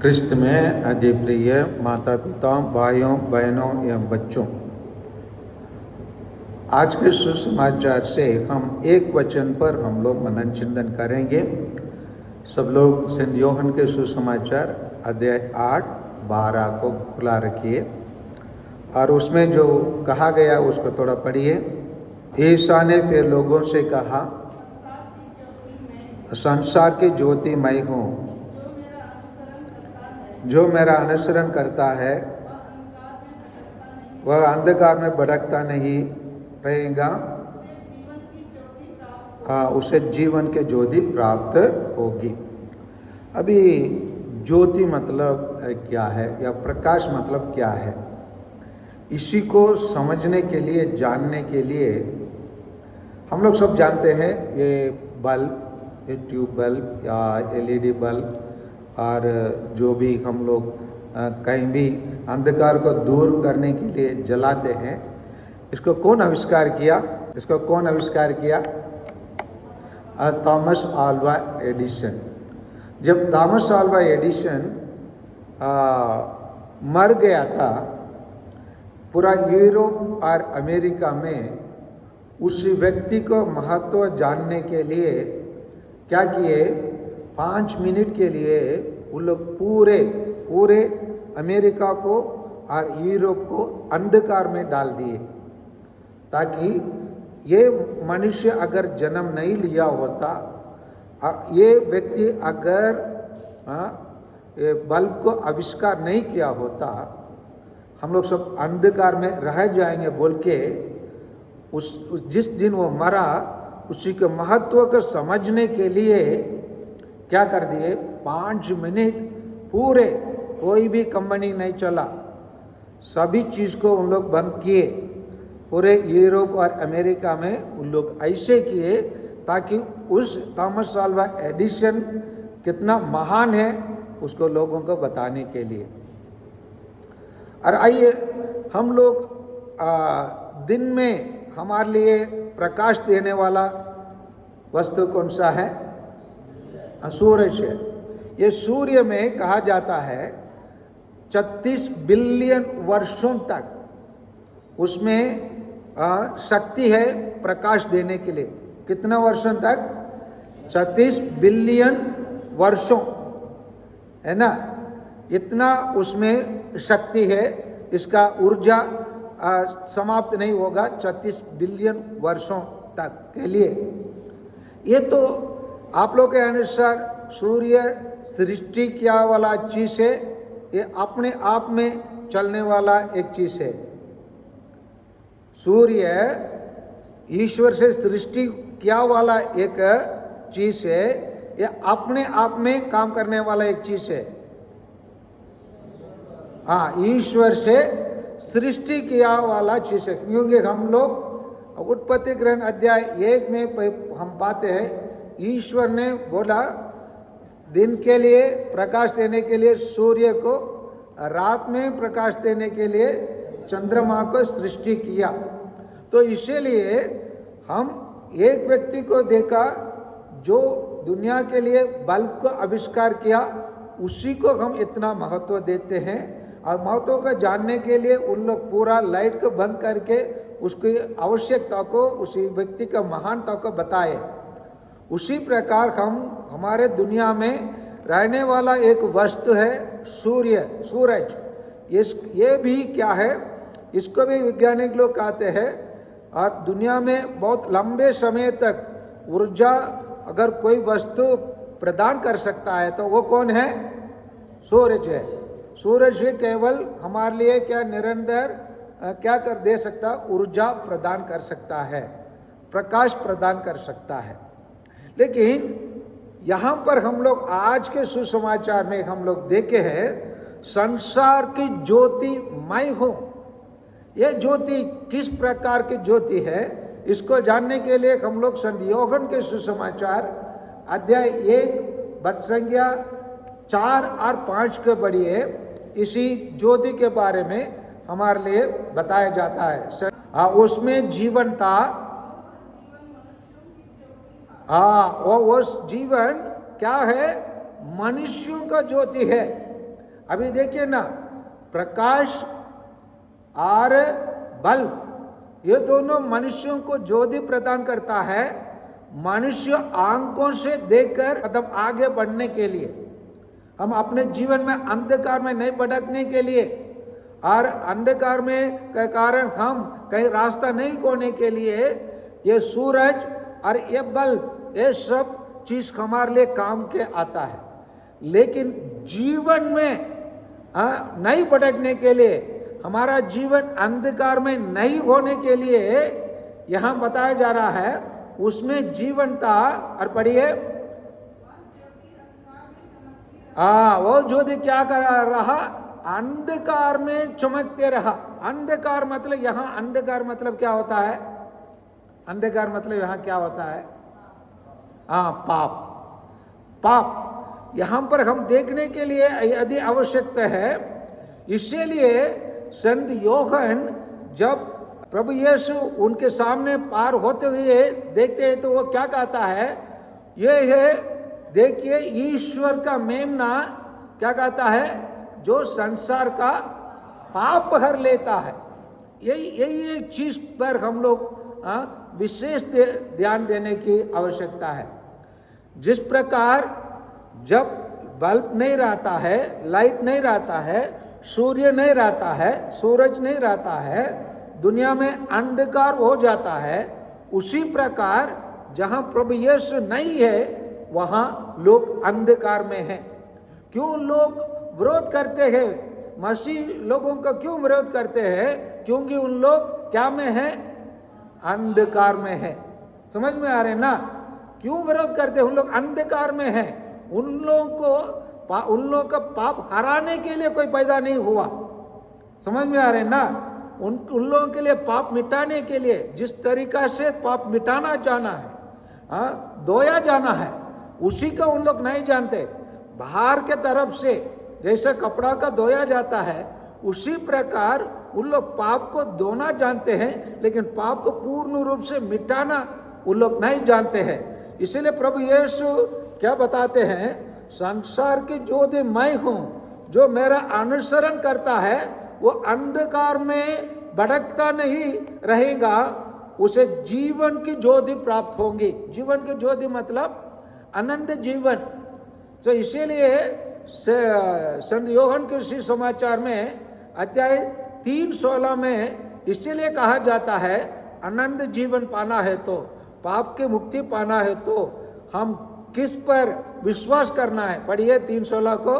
ख्रिस्त में अधिप्रिय माता पिता, भाइयों बहनों एवं बच्चों, आज के सुसमाचार से हम एक वचन पर हम लोग मनन चिंतन करेंगे। सब लोग सेंट योहन के सुसमाचार अध्याय 8-12 को खुला रखिए और उसमें जो कहा गया उसको थोड़ा पढ़िए। ईसा ने फिर लोगों से कहा, संसार की ज्योति मैं हूँ, जो मेरा अनुसरण करता है वह अंधकार में भटकता नहीं रहेगा, उसे जीवन के ज्योति प्राप्त होगी। अभी ज्योति मतलब क्या है या प्रकाश मतलब क्या है, इसी को समझने के लिए, जानने के लिए हम लोग सब जानते हैं ये बल्ब, ये ट्यूब बल्ब या एलईडी बल्ब और जो भी हम लोग कहीं भी अंधकार को दूर करने के लिए जलाते हैं, इसको कौन आविष्कार किया? इसको कौन आविष्कार किया? Thomas Alva Edison. जब थॉमस अल्वा एडिसन मर गया था, पूरा यूरोप और अमेरिका में उस व्यक्ति को महत्व जानने के लिए क्या किए, 5 मिनट के लिए वो लोग पूरे अमेरिका को और यूरोप को अंधकार में डाल दिए, ताकि ये मनुष्य अगर जन्म नहीं लिया होता, ये व्यक्ति अगर ये बल्ब को आविष्कार नहीं किया होता, हम लोग सब अंधकार में रह जाएंगे बोल के उस जिस दिन वो मरा उसी के महत्व को समझने के लिए क्या कर दिए, 5 मिनट पूरे, कोई भी कंपनी नहीं चला, सभी चीज़ को उन लोग बंद किए। पूरे यूरोप और अमेरिका में उन लोग ऐसे किए ताकि उस थॉमस अल्वा एडिसन कितना महान है उसको लोगों को बताने के लिए। और आइए हम लोग दिन में हमारे लिए प्रकाश देने वाला वस्तु कौन सा है? सूरज है। ये सूर्य में कहा जाता है 36 बिलियन वर्षों तक उसमें शक्ति है प्रकाश देने के लिए। कितना वर्षों तक? 36 बिलियन वर्षों, है ना? इतना उसमें शक्ति है, इसका ऊर्जा समाप्त नहीं होगा 36 बिलियन वर्षों तक के लिए। ये तो आप लोग के अनुसार सूर्य सृष्टि क्या वाला चीज़ है, ये अपने आप में चलने वाला एक चीज़ है। सूर्य ईश्वर से सृष्टि क्या वाला एक चीज़ है, ये अपने आप में काम करने वाला एक चीज़ है। हाँ, ईश्वर से सृष्टि किया वाला चीज़ है। क्योंकि हम लोग उत्पत्ति ग्रंथ अध्याय 1 में हम पाते हैं, ईश्वर ने बोला दिन के लिए प्रकाश देने के लिए सूर्य को, रात में प्रकाश देने के लिए चंद्रमा को सृष्टि किया। तो इसीलिए हम एक व्यक्ति को देखा जो दुनिया के लिए बल्ब को आविष्कार किया, उसी को हम इतना महत्व देते हैं। और महत्व को जानने के लिए उन लोग पूरा लाइट को बंद करके उसकी आवश्यकता को, उसी व्यक्ति का महानता को बताए। उसी प्रकार हम हमारे दुनिया में रहने वाला एक वस्तु है सूरज। ये भी क्या है, इसको भी वैज्ञानिक लोग कहते हैं। और दुनिया में बहुत लंबे समय तक ऊर्जा अगर कोई वस्तु प्रदान कर सकता है तो वो कौन है? सूरज है। सूरज भी केवल हमारे लिए क्या निरंतर क्या कर दे सकता? ऊर्जा प्रदान कर सकता है, प्रकाश प्रदान कर सकता है। लेकिन यहाँ पर हम लोग आज के सुसमाचार में हम लोग देखे हैं, संसार की ज्योति मैं हूँ। यह ज्योति किस प्रकार की ज्योति है, इसको जानने के लिए हम लोग संत योहन के सुसमाचार अध्याय 1 वचन संख्या 4 और 5 के बढ़िए इसी ज्योति के बारे में हमारे लिए बताया जाता है। उसमें जीवन था, वो जीवन क्या है? मनुष्यों का ज्योति है। अभी देखिए ना, प्रकाश और बल्ब ये दोनों मनुष्यों को ज्योति प्रदान करता है, मनुष्य आंखों से देखकर मतलब आगे बढ़ने के लिए, हम अपने जीवन में अंधकार में नहीं भटकने के लिए, और अंधकार में के कारण हम कहीं रास्ता नहीं खोने के लिए ये सूरज और ये बल्ब ये सब चीज हमारे लिए काम के आता है। लेकिन जीवन में नहीं भटकने के लिए, हमारा जीवन अंधकार में नहीं होने के लिए यहां बताया जा रहा है, उसमें जीवन था। और पढ़िए, वो ज्योति क्या कर रहा, अंधकार में चमकते रहा। अंधकार मतलब यहां अंधकार मतलब क्या होता है, अंधकार मतलब यहां क्या होता है, पाप। पाप यहां पर हम देखने के लिए यदि आवश्यकता है। इसीलिए संत योहन जब प्रभु यीशु उनके सामने पार होते हुए देखते हैं तो वो क्या कहता है, ये है देखिए ईश्वर का मेमना, क्या कहता है, जो संसार का पाप हर लेता है। यही एक चीज पर हम लोग विशेष ध्यान देने की आवश्यकता है। जिस प्रकार जब बल्ब नहीं रहता है, लाइट नहीं रहता है, सूर्य नहीं रहता है, सूरज नहीं रहता है, दुनिया में अंधकार हो जाता है, उसी प्रकार जहां प्रभु यीशु नहीं है वहां लोग अंधकार में हैं। क्यों लोग विरोध करते हैं, मसीह लोगों का क्यों विरोध करते हैं, क्योंकि उन लोग क्या में है, अंधकार में है। समझ में आ रहे ना, क्यों विरोध करते हैं, उन लोग अंधकार में हैं। उन लोगों का पाप हराने के लिए कोई पैदा नहीं हुआ। समझ में आ रहे ना, उन लोगों के लिए पाप मिटाने के लिए जिस तरीका से पाप मिटाना जाना है, धोया जाना है, उसी का उन लोग नहीं जानते। बाहर के तरफ से जैसे कपड़ा का धोया जाता है, उसी प्रकार उन लोग पाप को धोना जानते हैं, लेकिन पाप को पूर्ण रूप से मिटाना उन लोग नहीं जानते हैं। इसीलिए प्रभु यीशु क्या बताते हैं, संसार की ज्योति मैं हूं, जो मेरा अनुसरण करता है वो अंधकार में भटकता नहीं रहेगा, उसे जीवन की ज्योति प्राप्त होंगी। जीवन की ज्योति मतलब अनंत जीवन। तो इसीलिए संत योहन के इसी समाचार में अध्याय 3:16 में इसीलिए कहा जाता है, अनंत जीवन पाना है तो, पाप की मुक्ति पाना है तो हम किस पर विश्वास करना है। पढ़िए 3:16 को।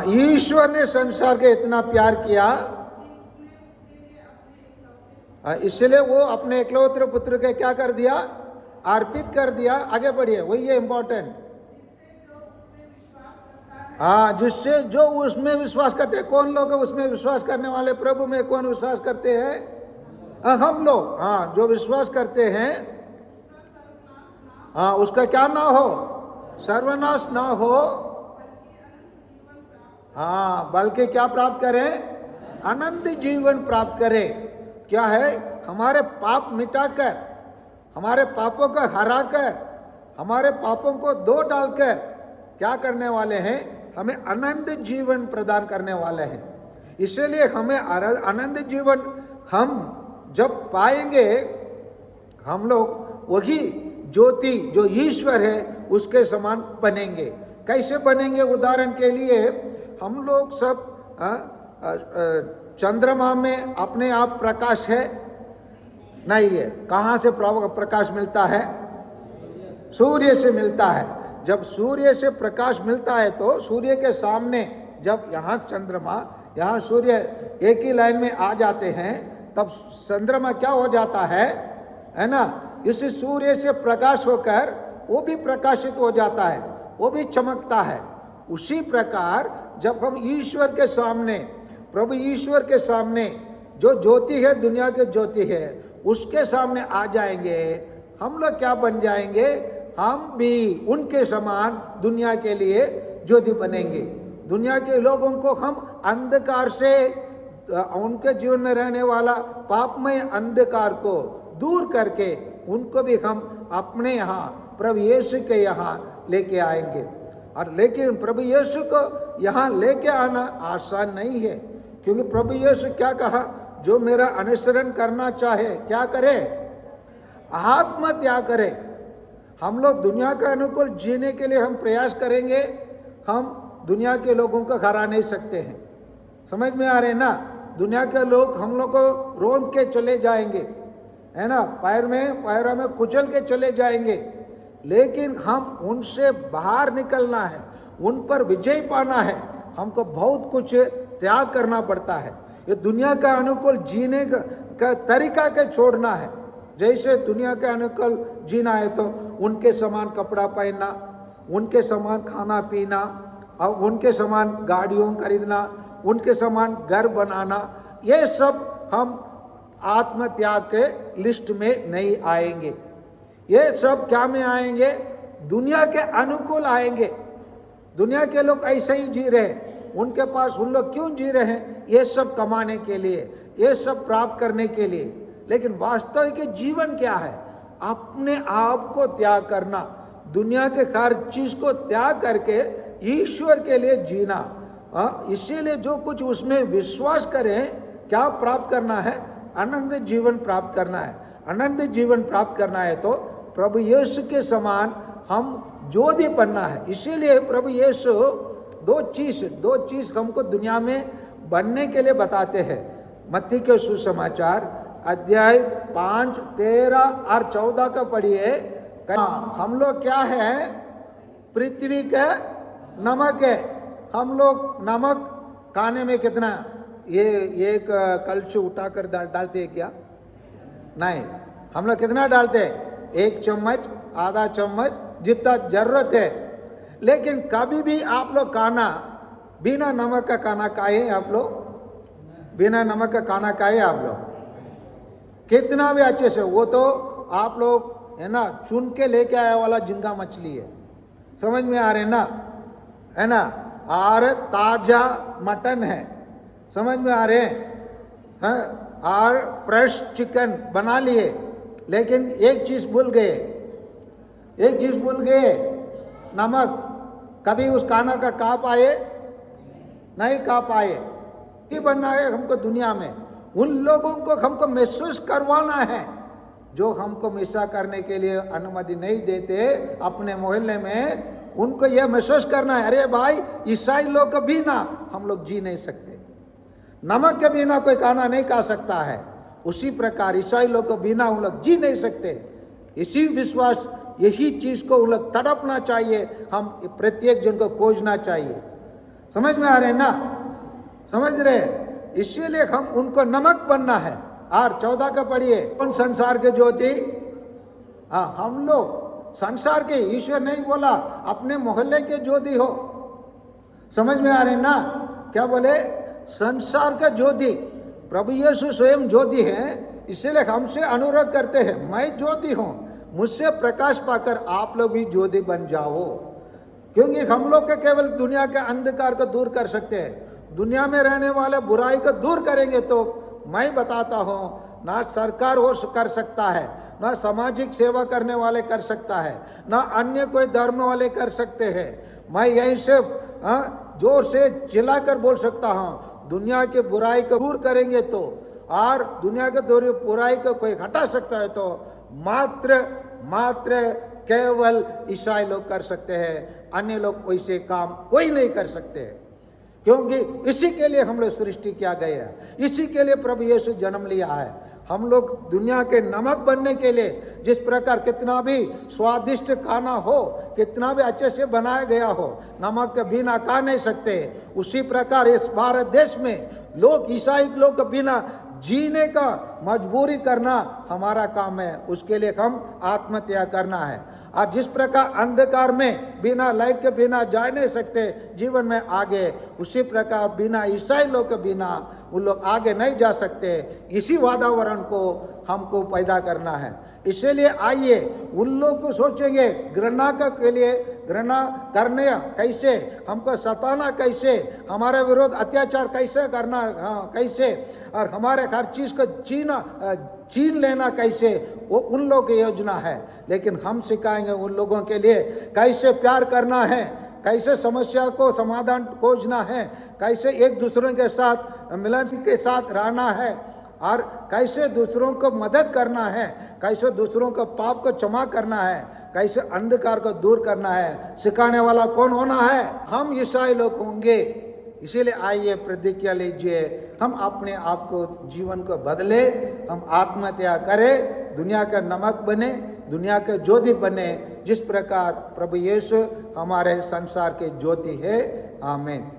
ईश्वर ने संसार के इतना प्यार किया, इसलिए वो अपने एकलौते पुत्र के क्या कर दिया, अर्पित कर दिया। आगे बढ़िए, वही है इंपॉर्टेंट। जिससे जो उसमें विश्वास करते हैं, कौन लोग उसमें विश्वास करने वाले, प्रभु में कौन विश्वास करते हैं, हम लोग। जो विश्वास करते हैं उसका क्या ना हो, सर्वनाश ना हो, बल्कि क्या प्राप्त करें, अनंत जीवन प्राप्त करें। क्या है, हमारे पाप मिटाकर, हमारे पापों को हराकर, हमारे पापों को धो डालकर क्या करने वाले हैं, हमें अनंत जीवन प्रदान करने वाले हैं। इसलिए हमें अनंत जीवन हम जब पाएंगे, हम लोग वही ज्योति जो ईश्वर है उसके समान बनेंगे। कैसे बनेंगे, उदाहरण के लिए हम लोग सब चंद्रमा में अपने आप प्रकाश है नहीं है। कहाँ से प्रकाश मिलता है, सूर्य से मिलता है। जब सूर्य से प्रकाश मिलता है तो सूर्य के सामने जब यहाँ चंद्रमा, यहाँ सूर्य एक ही लाइन में आ जाते हैं, तब चंद्रमा क्या हो जाता है ना, इस सूर्य से प्रकाश होकर वो भी प्रकाशित हो जाता है, वो भी चमकता है। उसी प्रकार जब हम ईश्वर के सामने, प्रभु ईश्वर के सामने जो ज्योति है, दुनिया की ज्योति है, उसके सामने आ जाएंगे, हम लोग क्या बन जाएंगे, हम भी उनके समान दुनिया के लिए ज्योति बनेंगे। दुनिया के लोगों को हम अंधकार से, उनके जीवन में रहने वाला पापमय अंधकार को दूर करके उनको भी हम अपने यहाँ प्रभु यीशु के यहाँ लेके आएंगे। और लेकिन प्रभु यीशु को यहाँ लेके आना आसान नहीं है, क्योंकि प्रभु यीशु क्या कहा, जो मेरा अनुसरण करना चाहे क्या करे, आत्मत्याग करे। हम लोग दुनिया के अनुकूल जीने के लिए हम प्रयास करेंगे, हम दुनिया के लोगों को हरा नहीं सकते हैं। समझ में आ रहे ना, दुनिया के लोग हम लोग को रोंद के चले जाएंगे, है ना, पैरों में कुचल के चले जाएंगे, लेकिन हम उनसे बाहर निकलना है, उन पर विजय पाना है, हमको बहुत कुछ त्याग करना पड़ता है। ये दुनिया का अनुकूल जीने का तरीका के छोड़ना है। जैसे दुनिया के अनुकूल जीना है तो उनके समान कपड़ा पहनना, उनके समान खाना पीना, और उनके समान गाड़ियों खरीदना, उनके समान घर बनाना, ये सब हम आत्मत्याग के लिस्ट में नहीं आएंगे। ये सब क्या में आएंगे, दुनिया के अनुकूल आएंगे। दुनिया के लोग ऐसे ही जी रहे हैं, उनके पास उन लोग क्यों जी रहे हैं, ये सब कमाने के लिए, ये सब प्राप्त करने के लिए। लेकिन वास्तविक जीवन क्या है, अपने आप को त्याग करना, दुनिया के हर चीज को त्याग करके ईश्वर के लिए जीना। इसीलिए जो कुछ उसमें विश्वास करें, क्या प्राप्त करना है, अनंत जीवन प्राप्त करना है। अनंत जीवन प्राप्त करना है तो प्रभु यीशु के समान हम ज्योति बनना है। इसीलिए प्रभु यीशु दो चीज हमको दुनिया में बनने के लिए बताते हैं। मत्ती के सुसमाचार अध्याय 5, 13 और 14 का पढ़िए। हम लोग क्या है, पृथ्वी के नमक है। हम लोग नमक खाने में कितना, ये एक कलछी उठाकर डालते हैं क्या, नहीं, हम लोग कितना डालते हैं, 1 चम्मच, आधा चम्मच, जितना जरूरत है। लेकिन कभी भी आप लोग खाना बिना नमक का खाना खाए, आप लोग बिना नमक का खाना खाए आप लोग, कितना भी अच्छे से, वो तो आप लोग है ना चुन के लेके आया वाला झींगा मछली है, समझ में आ रहे ना, है ना, और ताजा मटन है, समझ में आ रहे हैं, और फ्रेश चिकन बना लिए। लेकिन एक चीज भूल गए, नमक। कभी उस खाना का खा पाए, नहीं खा पाए। ये बनना है हमको दुनिया में, उन लोगों को हमको महसूस करवाना है जो हमको मिसा करने के लिए अनुमति नहीं देते अपने मोहल्ले में। उनको यह महसूस करना है, अरे भाई ईसाई लोग के बिना हम लोग जी नहीं सकते, नमक के बिना कोई खाना नहीं खा सकता है, उसी प्रकार ईसाई लोग के बिना उन लोग जी नहीं सकते। इसी विश्वास, यही चीज को उन लोग तड़पना चाहिए, हम प्रत्येक जन को खोजना चाहिए। समझ में आ रहे ना, समझ रहे, इसीलिए हम उनको नमक बनना है। और 14 का पढ़िए, कौन संसार के ज्योति, हम लोग संसार के, ईश्वर नहीं बोला अपने मोहल्ले के ज्योति हो। समझ में आ रहे ना, क्या बोले, संसार का ज्योति। प्रभु यीशु स्वयं ज्योति है, इसीलिए हमसे अनुरोध करते हैं, मैं ज्योति हूं, मुझसे प्रकाश पाकर आप लोग भी ज्योति बन जाओ। क्योंकि हम लोग के केवल दुनिया के अंधकार को दूर कर सकते हैं, दुनिया में रहने वाले बुराई को दूर करेंगे तो मैं बताता हूं, ना सरकार हो कर सकता है, ना सामाजिक सेवा करने वाले कर सकता है, ना अन्य कोई धर्म वाले कर सकते हैं। मैं यहीं से जोर से चिल्लाकर बोल सकता हूं, दुनिया के बुराई को दूर करेंगे तो, और दुनिया के बुराई को कोई हटा सकता है तो मात्र केवल ईसाई लोग कर सकते हैं, अन्य लोग वैसे काम कोई नहीं कर सकते हैं। क्योंकि इसी के लिए हम लोग सृष्टि किया गया है, इसी के लिए प्रभु यीशु जन्म लिया है। हम लोग दुनिया के नमक बनने के लिए, जिस प्रकार कितना भी स्वादिष्ट खाना हो, कितना भी अच्छे से बनाया गया हो, नमक के बिना खा नहीं सकते, उसी प्रकार इस भारत देश में लोग, ईसाई लोग के बिना जीने का मजबूरी करना हमारा काम है। उसके लिए हम आत्मत्याग करना है। और जिस प्रकार अंधकार में बिना लाइट के बिना जा नहीं सकते जीवन में आगे, उसी प्रकार बिना ईसाई लोग के बिना उन लोग आगे नहीं जा सकते। इसी वातावरण को हमको पैदा करना है। इसीलिए आइए उन लोग को सोचेंगे, घृणा के लिए घृणा करने कैसे, हमको सताना कैसे, हमारे विरोध अत्याचार कैसे करना, कैसे, और हमारे हर चीज को छीन लेना कैसे, वो उन लोगों की योजना है। लेकिन हम सिखाएंगे उन लोगों के लिए कैसे प्यार करना है, कैसे समस्या को समाधान खोजना है, कैसे एक दूसरों के साथ मिलन के साथ रहना है, और कैसे दूसरों को मदद करना है, कैसे दूसरों को पाप को क्षमा करना है, कैसे अंधकार को दूर करना है, सिखाने वाला कौन होना है? हम ईसाई लोग होंगे। इसीलिए आइए प्रतिज्ञा लीजिए, हम अपने आप को जीवन को बदले, हम आत्महत्या करें, दुनिया का नमक बने, दुनिया के ज्योति बने, जिस प्रकार प्रभु यीशु हमारे संसार के ज्योति है। आमीन।